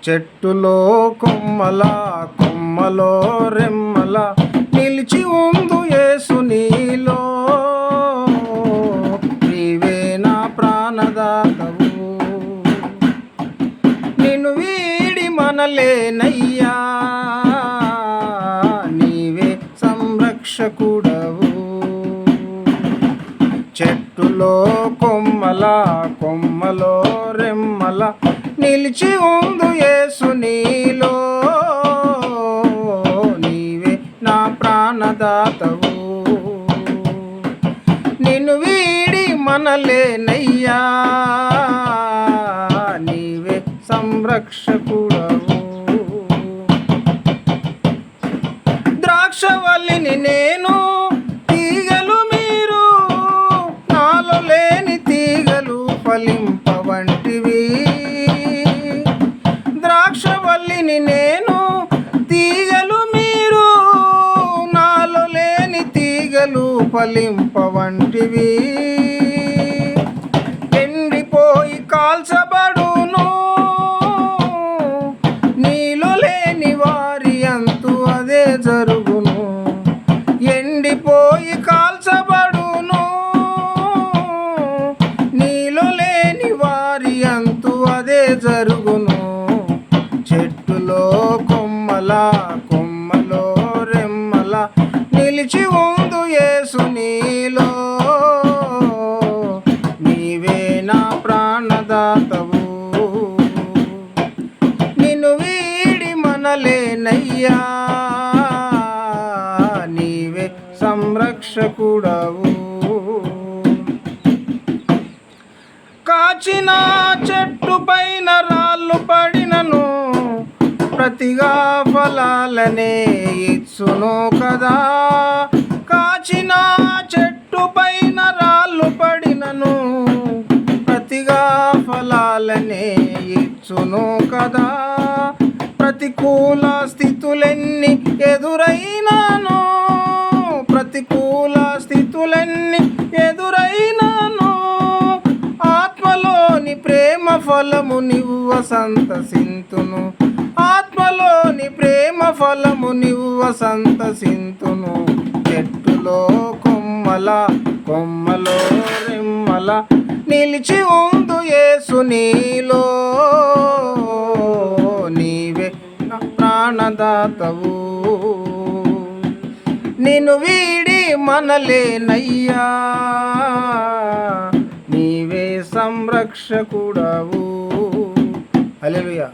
చెట్టులో కొమ్మల కొమ్మలో రెమ్మల నిలిచి ఉందు యేసు నీలో. నీవే నా ప్రాణదాతవు, నిన్ను వీడి మనలేనయ్యా. నీవే సంరక్షకుడవు. చెట్టులో కొమ్మల కొమ్మలో రెమ్మల నిలిచి ఉందు యేసు నీలో. నీవే నా ప్రాణదాతవు, నిన్ను వీడి మనలేనయ్యా. నీవే సంరక్షకుడవు. ద్రాక్షవల్లిని నేను, తీగలు మీరు, నాలో లేని తీగలు ఫలింపవంటివి. ద్రాక్షవల్లిని నేను, తీగలు మీరు, నాలో లేని తీగలు ఫలింపవంటివి. ఎండిపోయి కాల్చబడును, నీలో లేని వారి అంతు అదే జరుగును. ఎండిపోయి కాల్చబడును, నీలో లేని వారి అంతు అదే జరుగును. చెట్టులో కొమ్మల కొమ్మలో రెమ్మల నిలిచి ఉందు యేసు నీలో. నీవే నా ప్రాణదాతవు, నిన్ను వీడి మనలేనయ్యా. నీవే సంరక్షకుడవు. కాచిన చెట్టు పైన రాళ్ళు పడినను ప్రతిగా ఫలాలనే ఇచ్చును కదా. కాచిన చెట్టు పైన రాళ్ళు పడినను ప్రతిగా ఫలాలనే ఇచ్చును కదా. ప్రతికూల స్థితులెన్ని ఎదురైనాను, ప్రతికూల స్థితులెన్ని ఎదురైనాను, ఆత్మలోని ప్రేమ ఫలము నివ్వ సంతసింతును. ఆత్మలోని ప్రేమ ఫలము నివ్వ సంతసింతును. చెట్టులో కొమ్మల కొమ్మలో రెమ్మల నిలిచి ఉందు యేసు నీలో. నీవే నా ప్రాణదాతవు, నిన్ను వీడి మనలేనయ్యా. నీవే సంరక్షకుడవు. హల్లెలూయా.